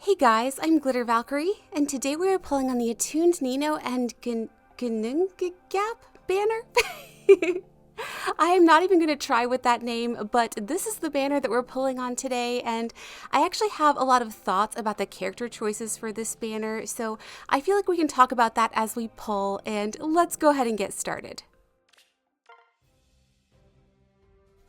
Hey guys, I'm Glitter Valkyrie, and today we are pulling on the Attuned Nino and Ginnungagap banner. I am not even going to try with that name, but this is the banner that we're pulling on today, and I actually have a lot of thoughts about the character choices for this banner, so I feel like we can talk about that as we pull, and let's go ahead and get started.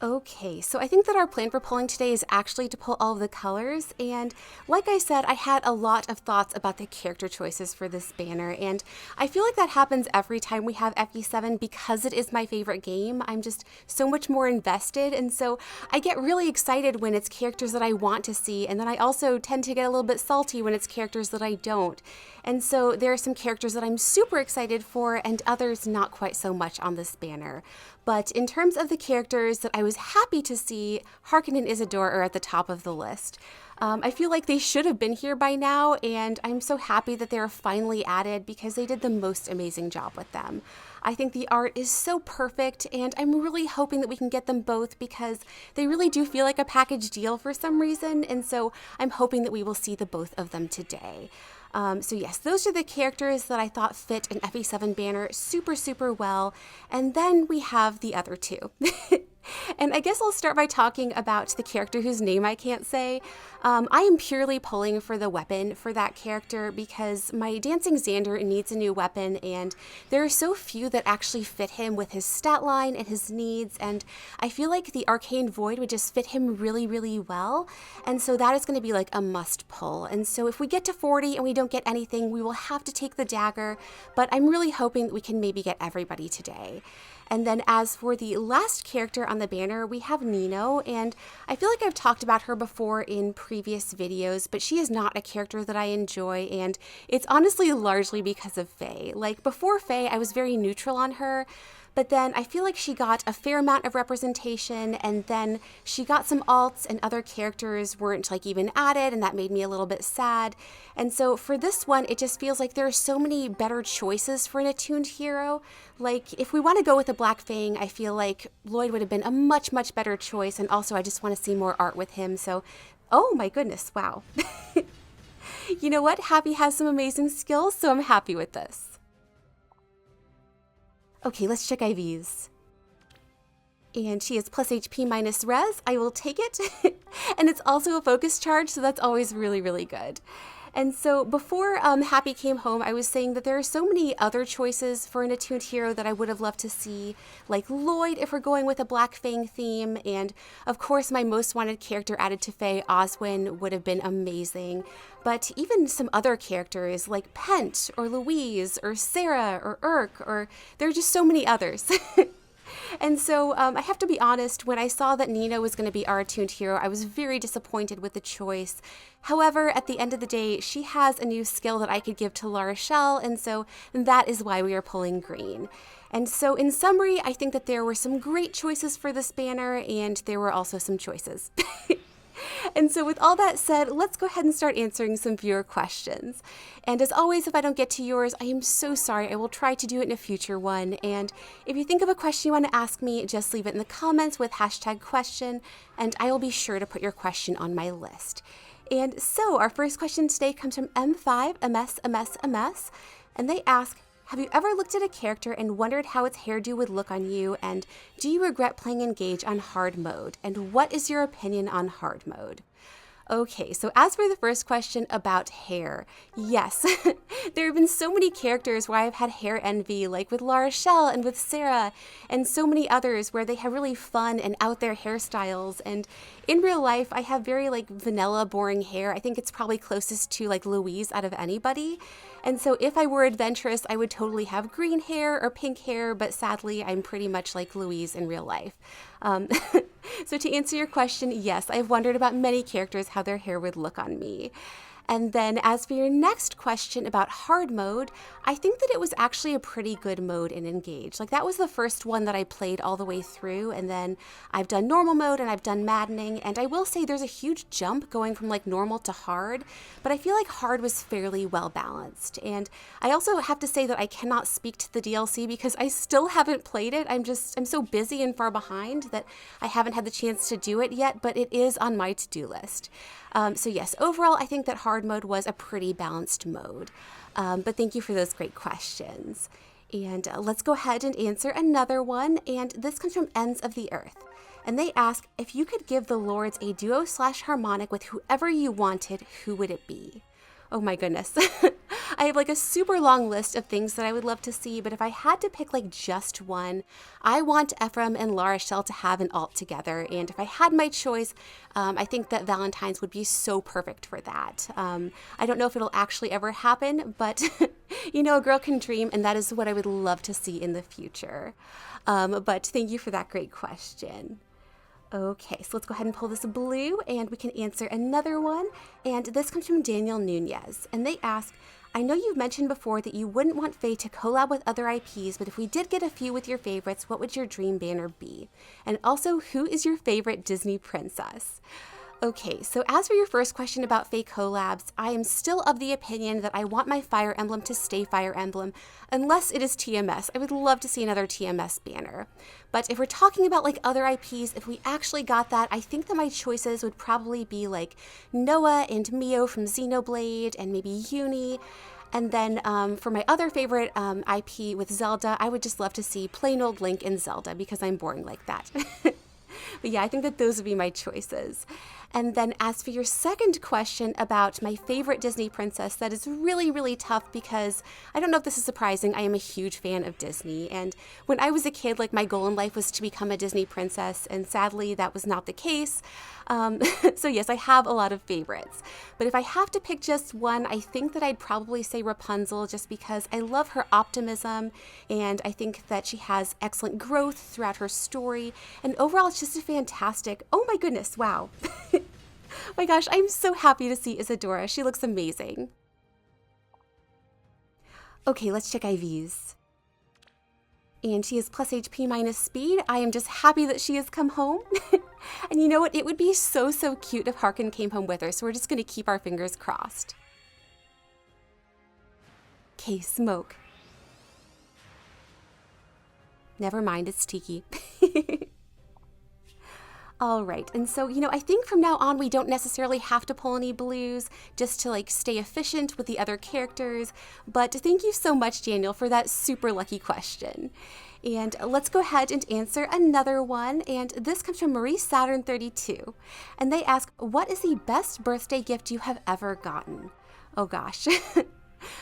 Okay, so I think that our plan for pulling today is actually to pull all of the colors, and like I said, I had a lot of thoughts about the character choices for this banner, and I feel like that happens every time we have FE7 because it is my favorite game. I'm just so much more invested, and so I get really excited when it's characters that I want to see, and then I also tend to get a little bit salty when it's characters that I don't. And so there are some characters that I'm super excited for and others not quite so much on this banner. But in terms of the characters that I was happy to see, Harken and Isidore are at the top of the list. I feel like they should have been here by now, and I'm so happy that they're finally added because they did the most amazing job with them. I think the art is so perfect, and I'm really hoping that we can get them both because they really do feel like a package deal for some reason, and so I'm hoping that we will see the both of them today. So yes, those are the characters that I thought fit an FE7 banner super well, and then we have the other two. And I guess I'll start by talking about the character whose name I can't say. I am purely pulling for the weapon for that character because my dancing Xander needs a new weapon, and there are so few that actually fit him with his stat line and his needs, and I feel like the Arcane Void would just fit him really well, and so that is going to be like a must pull. And so if we get to 40 and we don't get anything, we will have to take the dagger, but I'm really hoping that we can maybe get everybody today. And then as for the last character on the banner, we have Nino, and I feel like I've talked about her before in previous videos, but she is not a character that I enjoy, and it's honestly largely because of Faye. Like, before Faye, I was very neutral on her, but then I feel like she got a fair amount of representation, and then she got some alts and other characters weren't like even added, and that made me a little bit sad. And so for this one, it just feels like there are so many better choices for an attuned hero. Like, if we want to go with a Black Fang, I feel like Lloyd would have been a much better choice, and also I just want to see more art with him, so oh my goodness, wow. You know what? Happy has some amazing skills, so I'm happy with this. Okay, let's check IVs. And she is plus HP minus res. I will take it. And it's also a focus charge, so that's always really good. And so before Happy came home, I was saying that there are so many other choices for an attuned hero that I would have loved to see, like Lloyd if we're going with a Black Fang theme, and of course my most wanted character added to Faye, Oswin, would have been amazing. But even some other characters like Pent or Louise or Sarah or Urk, or there are just so many others. And so I have to be honest, when I saw that Nino was going to be our attuned hero, I was very disappointed with the choice. However, at the end of the day, she has a new skill that I could give to La Rochelle, and so that is why we are pulling green. And so in summary, I think that there were some great choices for this banner, and there were also some choices. And so with all that said, let's go ahead and start answering some viewer questions. And as always, if I don't get to yours, I am so sorry. I will try to do it in a future one. And if you think of a question you want to ask me, just leave it in the comments with #question, and I will be sure to put your question on my list. And so our first question today comes from M5MS, and they ask, have you ever looked at a character and wondered how its hairdo would look on you, and do you regret playing Engage on hard mode, and what is your opinion on hard mode? Okay, so as for the first question about hair, yes, there have been so many characters where I've had hair envy, like with La Rochelle and with Sarah, and so many others where they have really fun and out there hairstyles, and in real life, I have very like vanilla, boring hair. I think it's probably closest to like Louise out of anybody. And so if I were adventurous, I would totally have green hair or pink hair, but sadly, I'm pretty much like Louise in real life. So to answer your question, yes, I've wondered about many characters how their hair would look on me. And then as for your next question about hard mode, I think that it was actually a pretty good mode in Engage. Like, that was the first one that I played all the way through, and then I've done normal mode and I've done maddening, and I will say there's a huge jump going from like normal to hard, but I feel like hard was fairly well balanced. And I also have to say that I cannot speak to the DLC because I still haven't played it. I'm so busy and far behind that I haven't had the chance to do it yet, but it is on my to-do list. So yes, overall, I think that hard mode was a pretty balanced mode. But thank you for those great questions. And let's go ahead and answer another one. And this comes from Ends of the Earth. And they ask, if you could give the Lords a duo/harmonic with whoever you wanted, who would it be? Oh my goodness. I have like a super long list of things that I would love to see, but if I had to pick like just one, I want Ephraim and Larachelle to have an alt together. And if I had my choice, I think that Valentine's would be so perfect for that. I don't know if it'll actually ever happen, but you know, a girl can dream, and that is what I would love to see in the future. But thank you for that great question. Okay, so let's go ahead and pull this blue and we can answer another one. And this comes from Daniel Nunez. And they ask, I know you've mentioned before that you wouldn't want Faye to collab with other IPs, but if we did get a few with your favorites, what would your dream banner be? And also, who is your favorite Disney princess? Okay, so as for your first question about Faye collabs, I am still of the opinion that I want my Fire Emblem to stay Fire Emblem, unless it is TMS. I would love to see another TMS banner. But if we're talking about like other IPs, if we actually got that, I think that my choices would probably be like Noah and Mio from Xenoblade, and maybe Uni. And then for my other favorite IP with Zelda, I would just love to see plain old Link and Zelda, because I'm boring like that. But yeah, I think that those would be my choices. And then as for your second question about my favorite Disney princess, that is really, really tough because I don't know if this is surprising. I am a huge fan of Disney. And when I was a kid, like my goal in life was to become a Disney princess. And sadly, that was not the case. So yes, I have a lot of favorites. But if I have to pick just one, I think that I'd probably say Rapunzel, just because I love her optimism. And I think that she has excellent growth throughout her story. And overall, it's just a fantastic, oh my goodness, wow. My gosh, I'm so happy to see Isadora. She looks amazing. Okay, let's check IVs. And she is plus HP minus speed. I am just happy that she has come home. And you know what? It would be so, so cute if Harkin came home with her. So we're just going to keep our fingers crossed. Okay, smoke. Never mind, it's Tiki. All right, and so, you know, I think from now on we don't necessarily have to pull any blues just to like stay efficient with the other characters, but thank you so much, Daniel, for that super lucky question. And let's go ahead and answer another one, and this comes from Marie Saturn 32, and they ask, what is the best birthday gift you have ever gotten? Oh gosh.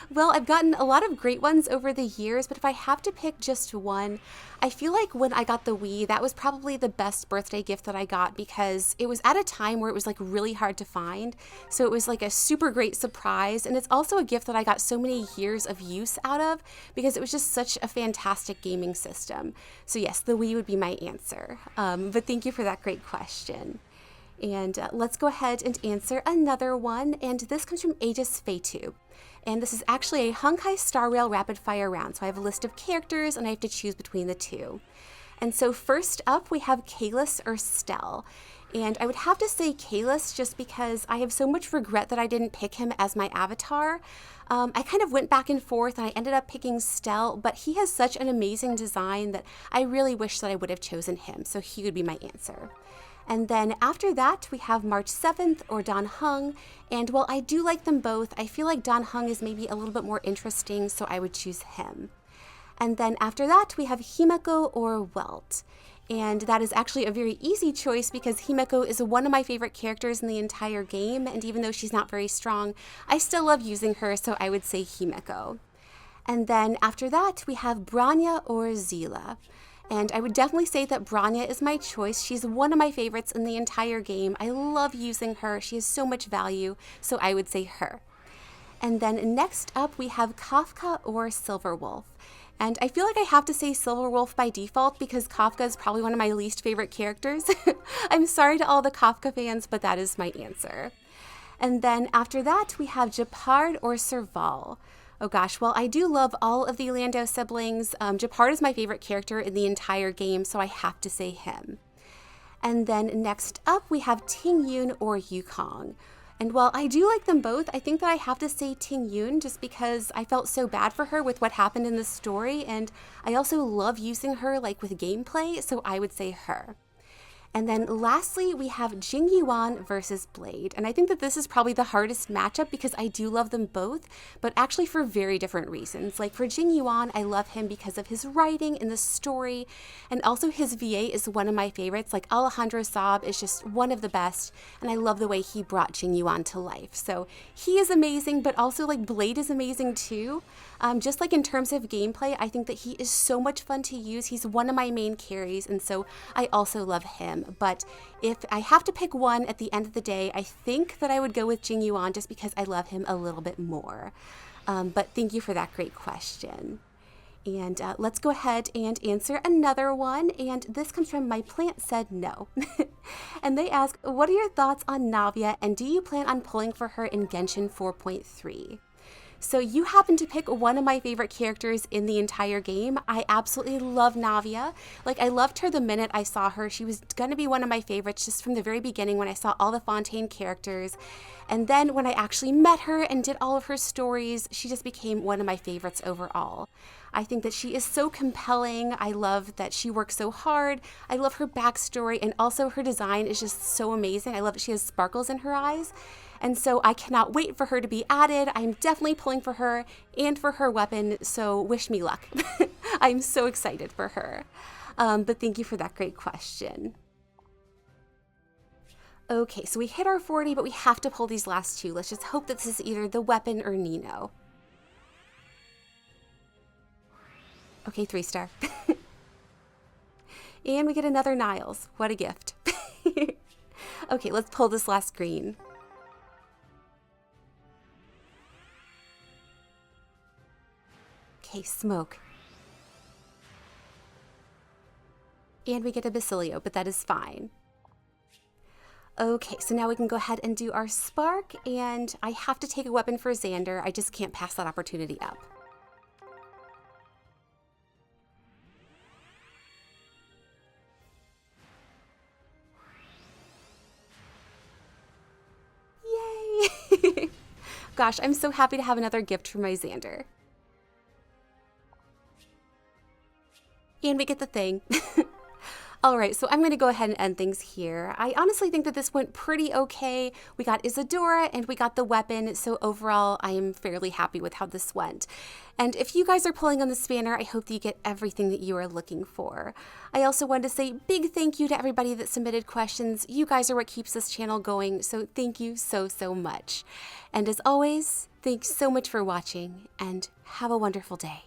Well, I've gotten a lot of great ones over the years, but if I have to pick just one, I feel like when I got the Wii, that was probably the best birthday gift that I got because it was at a time where it was like really hard to find. So it was like a super great surprise. And it's also a gift that I got so many years of use out of because it was just such a fantastic gaming system. So yes, the Wii would be my answer. But thank you for that great question. And let's go ahead and answer another one. And this comes from Aegis Fatu. And this is actually a Honkai Star Rail rapid fire round. So I have a list of characters and I have to choose between the two. And so first up we have Kalis or Stell. And I would have to say Kalis just because I have so much regret that I didn't pick him as my avatar. I kind of went back and forth and I ended up picking Stell, but he has such an amazing design that I really wish that I would have chosen him. So he would be my answer. And then after that, we have March 7th or Dan Heng. And while I do like them both, I feel like Dan Heng is maybe a little bit more interesting, so I would choose him. And then after that, we have Himeko or Welt. And that is actually a very easy choice because Himeko is one of my favorite characters in the entire game. And even though she's not very strong, I still love using her, so I would say Himeko. And then after that, we have Branya or Zila. And I would definitely say that Branya is my choice. She's one of my favorites in the entire game. I love using her. She has so much value, so I would say her. And then next up, we have Kafka or Silverwolf. And I feel like I have to say Silverwolf by default because Kafka is probably one of my least favorite characters. I'm sorry to all the Kafka fans, but that is my answer. And then after that, we have Gepard or Serval. Oh gosh, well, I do love all of the Lando siblings. Gepard is my favorite character in the entire game, so I have to say him. And then next up, we have Ting Yun or Yukong. And while I do like them both, I think that I have to say Ting Yun just because I felt so bad for her with what happened in the story, and I also love using her like with gameplay, so I would say her. And then lastly, we have Jing Yuan versus Blade. And I think that this is probably the hardest matchup because I do love them both, but actually for very different reasons. Like for Jing Yuan, I love him because of his writing and the story, and also his VA is one of my favorites. Like Alejandro Saab is just one of the best, and I love the way he brought Jing Yuan to life. So he is amazing, but also like Blade is amazing too. Just like in terms of gameplay, I think that he is so much fun to use. He's one of my main carries, and so I also love him. But if I have to pick one at the end of the day, I think that I would go with Jing Yuan just because I love him a little bit more. But thank you for that great question. And let's go ahead and answer another one. And this comes from My Plant Said No. And they ask, what are your thoughts on Navia, and do you plan on pulling for her in Genshin 4.3? So you happen to pick one of my favorite characters in the entire game. I absolutely love Navia. Like, I loved her the minute I saw her. She was going to be one of my favorites just from the very beginning when I saw all the Fontaine characters. And then when I actually met her and did all of her stories, she just became one of my favorites overall. I think that she is so compelling. I love that she works so hard. I love her backstory, and also her design is just so amazing. I love that she has sparkles in her eyes. And so I cannot wait for her to be added. I'm definitely pulling for her and for her weapon, so wish me luck. I'm so excited for her. But thank you for that great question. Okay, so we hit our 40, but we have to pull these last two. Let's just hope that this is either the weapon or Nino. Okay, 3-star. And we get another Niles. What a gift. Okay, let's pull this last green. Okay, smoke. And we get a Basilio, but that is fine. Okay, so now we can go ahead and do our spark, and I have to take a weapon for Xander. I just can't pass that opportunity up. Yay! Gosh, I'm so happy to have another gift for my Xander. And we get the thing. All right, so I'm going to go ahead and end things here. I honestly think that this went pretty okay. We got Isadora and we got the weapon, so overall I am fairly happy with how this went. And if you guys are pulling on the spanner, I hope that you get everything that you are looking for. I also wanted to say big thank you to everybody that submitted questions. You guys are what keeps this channel going, so thank you so much. And as always, thanks so much for watching, and have a wonderful day.